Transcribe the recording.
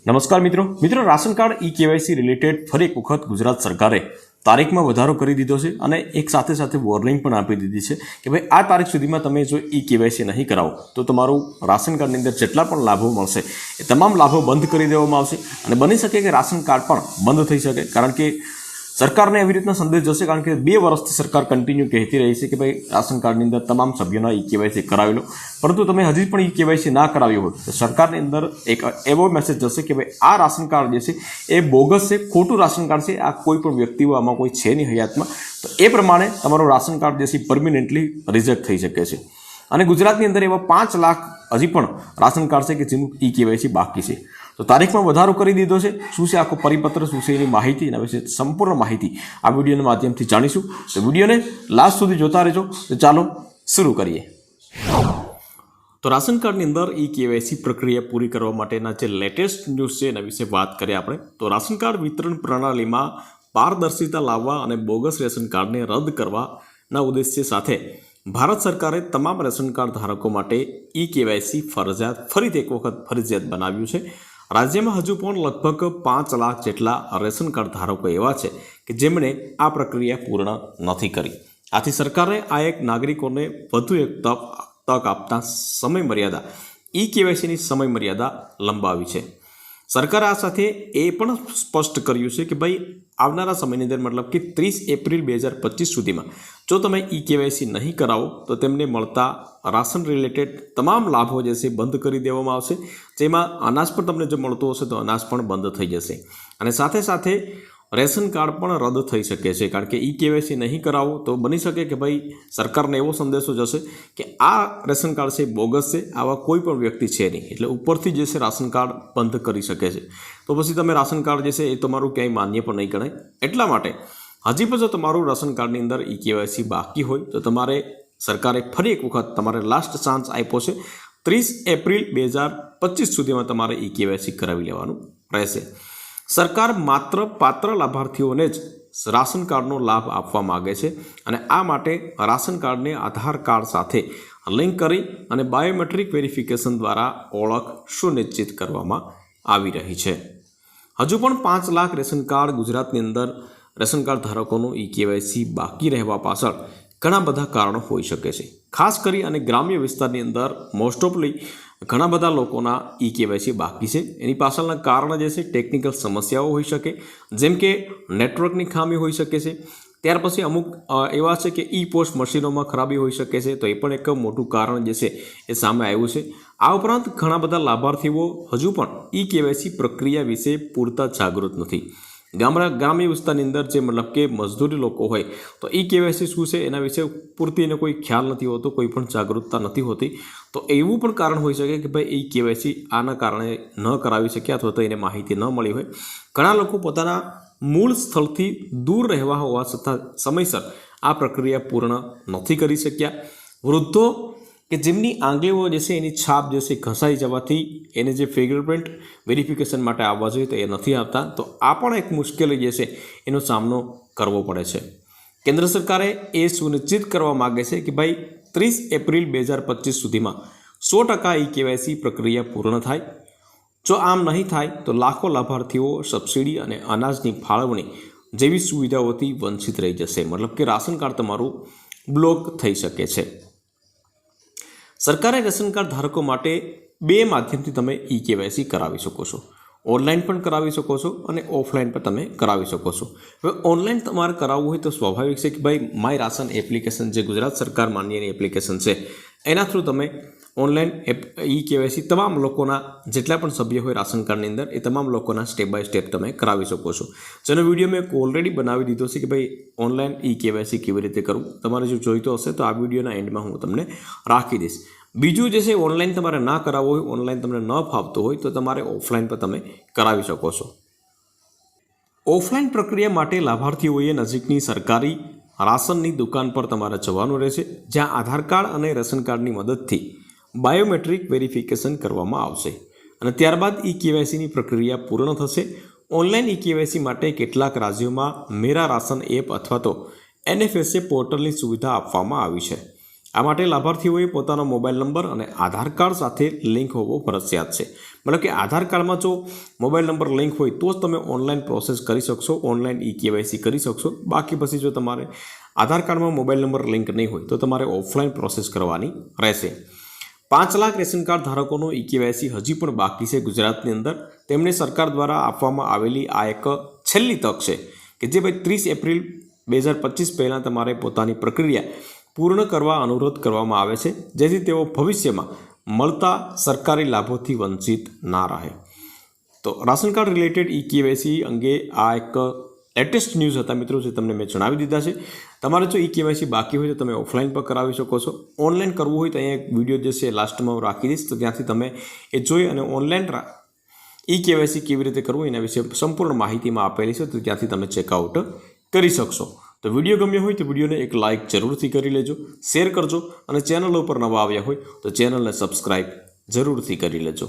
નમસ્કાર મિત્રો ration card e KYC related ફરી એક વખત ગુજરાત સરકારે તારીખમાં વધારો કરી દીધો છે અને એક સાથે સાથે વોર્નિંગ પણ આપી દીધી છે કે ભાઈ આ તારીખ સુધીમાં તમે જો ઈ કેવાયસી નહીં કરાવો તો તમારું રાશન કાર્ડની અંદર જેટલા પણ લાભો મળશે એ તમામ લાભો બંધ કરી દેવામાં આવશે અને બની શકે કે રાશન કાર્ડ પણ બંધ થઈ શકે, કારણ કે સરકારને એવી રીતના સંદેશ જશે, કારણ કે 2 વર્ષથી સરકાર કન્ટિન્યુ કહેતી રહી છે કે ભાઈ રાશન કાર્ડની અંદર તમામ સભ્યોના ઈ કેવાયસી કરાવી લો, પરંતુ તમે હજી પણ ઈ કેવાયસી ના કરાવ્યું હોય તો સરકારની અંદર એક એવો મેસેજ જશે કે ભાઈ આ રાશન કાર્ડ જે છે એ બોગસ છે, ખોટું રાશન કાર્ડ છે, આ કોઈ પણ વ્યક્તિઓ આમાં કોઈ છે નહીં હયાતમાં, તો એ પ્રમાણે તમારું રાશન કાર્ડ જે છે પરમિનન્ટલી રિજેક્ટ થઈ શકે છે. અને ગુજરાતની અંદર એવા 5 લાખ હજી પણ રાશન કાર્ડ છે કે જેનું ઈ કેવાયસી બાકી છે. તો તારીખમાં વધારો કરી દીધો છે. શું છે આખો પરિપત્ર, શું છે એની માહિતી, એના વિશે સંપૂર્ણ માહિતી આ વિડીયોના માધ્યમથી જાણીશું. તો વિડીયોને લાસ્ટ સુધી જોતા રહેજો. તો ચાલો શરૂ કરીએ. તો રાશન કાર્ડની અંદર ઈ કેવાયસી પ્રક્રિયા પૂરી કરવા માટેના જે લેટેસ્ટ ન્યૂઝ છે એના વિશે વાત કરીએ આપણે. તો રાશન કાર્ડ વિતરણ પ્રણાલીમાં પારદર્શિતા લાવવા અને બોગસ રેશન કાર્ડને રદ કરવાના ઉદ્દેશ્ય સાથે ભારત સરકારે તમામ રેશન કાર્ડ ધારકો માટે ઈ કેવાયસી ફરીથી એક વખત ફરજિયાત બનાવ્યું છે. રાજ્યમાં હજુ પણ લગભગ 5 લાખ જેટલા રેશન કાર્ડ ધારકો એવા છે કે જેમણે આ પ્રક્રિયા પૂર્ણ નથી કરી. આથી સરકારે આ એક નાગરિકોને વધુ એક તક આપતા સમય મર્યાદા ઈ કેવાયસીની સમય મર્યાદા લંબાવી છે. સરકારે આ સાથે એ પણ સ્પષ્ટ કર્યું છે કે ભાઈ આવનારા સમયની અંદર મતલબ કે 30 એપ્રિલ 2025 સુધીમાં જો તમે ઈ કેવાયસી નહીં કરાવો તો તેમને મળતા રાશન રિલેટેડ તમામ લાભો જે છે બંધ કરી દેવામાં આવશે. જેમાં અનાજ પણ તમને જો મળતું હશે તો અનાજ પણ બંધ થઈ જશે અને સાથે સાથે રેશન કાર્ડ પણ રદ થઈ શકે છે, કારણ કે ઈ કેવાયસી નહીં કરાવો તો બની શકે કે ભાઈ સરકારને એવો સંદેશો જશે કે આ રેશન કાર્ડ છે બોગસ છે, આવા કોઈ પણ વ્યક્તિ છે નહીં, એટલે ઉપરથી જે છે રાશન કાર્ડ બંધ કરી શકે છે. તો પછી તમે રાશન કાર્ડ જે છે એ તમારું ક્યાંય માન્ય પણ નહીં ગણાય. એટલા માટે હજી પણ જો તમારું રાશન કાર્ડની અંદર ઈ કેવાયસી બાકી હોય તો તમારે સરકારે ફરી એક વખત તમારે લાસ્ટ ચાન્સ આપ્યો છે. 30 એપ્રિલ 2025 સુધીમાં તમારે ઈ કેવાયસી કરાવી લેવાનું રહેશે. સરકાર માત્ર પાત્ર લાભાર્થીઓને જ રાશન કાર્ડનો લાભ આપવા માગે છે અને આ માટે રાશન કાર્ડને આધાર કાર્ડ સાથે લિંક કરી અને બાયોમેટ્રિક વેરિફિકેશન દ્વારા ઓળખ સુનિશ્ચિત કરવામાં આવી રહી છે. હજુ પણ 5 લાખ રેશન કાર્ડ ગુજરાતની અંદર રેશન કાર્ડ ધારકોનું ઈ કેવાયસી બાકી રહેવા પાછળ ઘણા બધા કારણો હોઈ શકે છે. ખાસ કરી અને ગ્રામ્ય વિસ્તારની અંદર મોસ્ટ ઓફલી ઘણા બધા લોકોના ઈ કેવાયસી બાકી છે. એની પાછળના કારણ જે છે ટેકનિકલ સમસ્યાઓ હોઈ શકે, જેમ કે નેટવર્કની ખામી હોઈ શકે છે. ત્યાર પછી અમુક એવા છે કે ઈ પોસ્ટ મશીનોમાં ખરાબી હોઈ શકે છે, તો એ પણ એક મોટું કારણ જે છે એ સામે આવ્યું છે. આ ઉપરાંત ઘણા બધા લાભાર્થીઓ હજુ પણ ઈ કેવાયસી પ્રક્રિયા વિશે પૂરતા જાગૃત નથી. ગ્રામ્ય વિસ્તારની અંદર જે મતલબ કે મજદૂરી લોકો હોય તો ઈ કેવાયસી શું છે એના વિશે પૂરતી એને કોઈ ખ્યાલ નથી હોતો, કોઈ પણ જાગૃતતા નથી હોતી. તો એવું પણ કારણ હોઈ શકે કે ભાઈ ઈ કેવાયસી આના કારણે ન કરાવી શક્યા અથવા તો એને માહિતી ન મળી હોય. ઘણા લોકો પોતાના મૂળ સ્થળથી દૂર રહેવા હોવા છતાં સમયસર આ પ્રક્રિયા પૂર્ણ નથી કરી શક્યા. વૃદ્ધો કે જેમની આંગળીઓ જે છે એની છાપ જે છે ઘસાઈ જવાથી એને જે ફિંગરપ્રિન્ટ વેરિફિકેશન માટે આવવા જોઈએ તો એ નથી આવતા. તો આ પણ એક મુશ્કેલી જે છે એનો સામનો કરવો પડે છે. કેન્દ્ર સરકારે એ સુનિશ્ચિત કરવા માગે છે કે ભાઈ 30 એપ્રિલ 2025 સુધીમાં 100% ઈ કેવાયસી પ્રક્રિયા પૂર્ણ થાય. જો આમ નહીં થાય તો લાખો લાભાર્થીઓ સબસિડી અને અનાજની ફાળવણી જેવી સુવિધાઓથી વંચિત રહી જશે, મતલબ કે રાશન કાર્ડ તમારું બ્લોક થઈ શકે છે. સરકારે રેશન કાર્ડ ધારકો માટે 2 માધ્યમથી તમે ઈ કેવાયસી કરાવી શકો છો. ઓનલાઈન પણ કરાવી શકો છો અને ઓફલાઈન પણ તમે કરાવી શકો છો. હવે ઓનલાઈન તમારે કરાવવું હોય તો સ્વાભાવિક છે કે ભાઈ માય રાશન એપ્લિકેશન જે ગુજરાત સરકાર માન્યની એપ્લિકેશન છે એના થ્રુ તમે ઓનલાઈન ઈ કેવાયસી તમામ લોકોના જેટલા પણ સભ્ય હોય રાશન કાર્ડની અંદર એ તમામ લોકોના સ્ટેપ બાય સ્ટેપ તમે કરાવી શકો છો. જેનો વિડીયો મેં ઓલરેડી બનાવી દીધો છે કે ભાઈ ઓનલાઈન ઈ કેવાયસી કેવી રીતે કરવું. તમારે જો જોઈતો હશે તો આ વિડીયોના એન્ડમાં હું તમને રાખી દઈશ. બીજું જે છે ઓનલાઈન તમારે ના કરાવવું હોય, ઓનલાઈન તમને ન ફાવતું હોય તો તમારે ઓફલાઈન પર તમે કરાવી શકો છો. ઓફલાઈન પ્રક્રિયા માટે લાભાર્થીઓએ નજીકની સરકારી રાશનની દુકાન પર તમારે જવાનું રહેશે, જ્યાં આધાર કાર્ડ અને રેશન કાર્ડની મદદથી બાયોમેટ્રિક વેરિફિકેશન કરવામાં આવશે અને ત્યારબાદ ઈ કેવાયસીની પ્રક્રિયા પૂર્ણ થશે. ઓનલાઈન ઈ કેવાયસી માટે કેટલાક રાજ્યોમાં મેરા રાશન એપ અથવા તો NFSA પોર્ટલની સુવિધા આપવામાં આવી છે. આ માટે લાભાર્થીઓએ પોતાનો મોબાઈલ નંબર અને આધાર કાર્ડ સાથે લિંક હોવો ફરજિયાત છે. મતલબ કે આધાર કાર્ડમાં જો મોબાઈલ નંબર લિંક હોય તો જ તમે ઓનલાઈન પ્રોસેસ કરી શકશો, ઓનલાઈન ઈ-કેવાયસી કરી શકશો. બાકી પછી જો તમારે આધાર કાર્ડમાં મોબાઈલ નંબર લિંક નહીં હોય તો તમારે ઓફલાઈન પ્રોસેસ કરવાની રહેશે. 5 લાખ રેશન કાર્ડ ધારકોનો ઈ-કેવાયસી હજી પણ બાકી છે ગુજરાતની અંદર. તેમને સરકાર દ્વારા આપવામાં આવેલી આ એક છેલ્લી તક છે કે જે ભાઈ 30 એપ્રિલ 2025 પહેલાં તમારે પોતાની પ્રક્રિયા પૂર્ણ કરવા અનુરોધ કરવામાં આવે છે, જેથી તેઓ ભવિષ્યમાં મળતા સરકારી લાભોથી વંચિત ના રહે. તો રાશન કાર્ડ રિલેટેડ ઈ-કેવાયસી અંગે આ એક લેટેસ્ટ ન્યૂઝ હતા મિત્રો, જે તમને મેં જણાવી દીધા છે. તમારે જો ઈ-કેવાયસી બાકી હોય તો તમે ઓફલાઈન પર કરાવી શકો છો. ઓનલાઈન કરવું હોય તો અહીંયા એક વિડીયો જે છે લાસ્ટમાં હું રાખી દઈશ, તો ત્યાંથી તમે એ જોઈ અને ઓનલાઈન ઈ-કેવાયસી કેવી રીતે કરવું એના વિશે સંપૂર્ણ માહિતીમાં આપેલી છે, તો ત્યાંથી તમે ચેકઆઉટ કરી શકશો. તો વિડીયો ગમ્યો હોય તો વિડીયોને એક લાઇક જરૂરથી કરી લેજો, શેર કરજો અને ચેનલ ઉપર નવા આવ્યા હોય તો ચેનલને સબસ્ક્રાઈબ જરૂરથી કરી લેજો.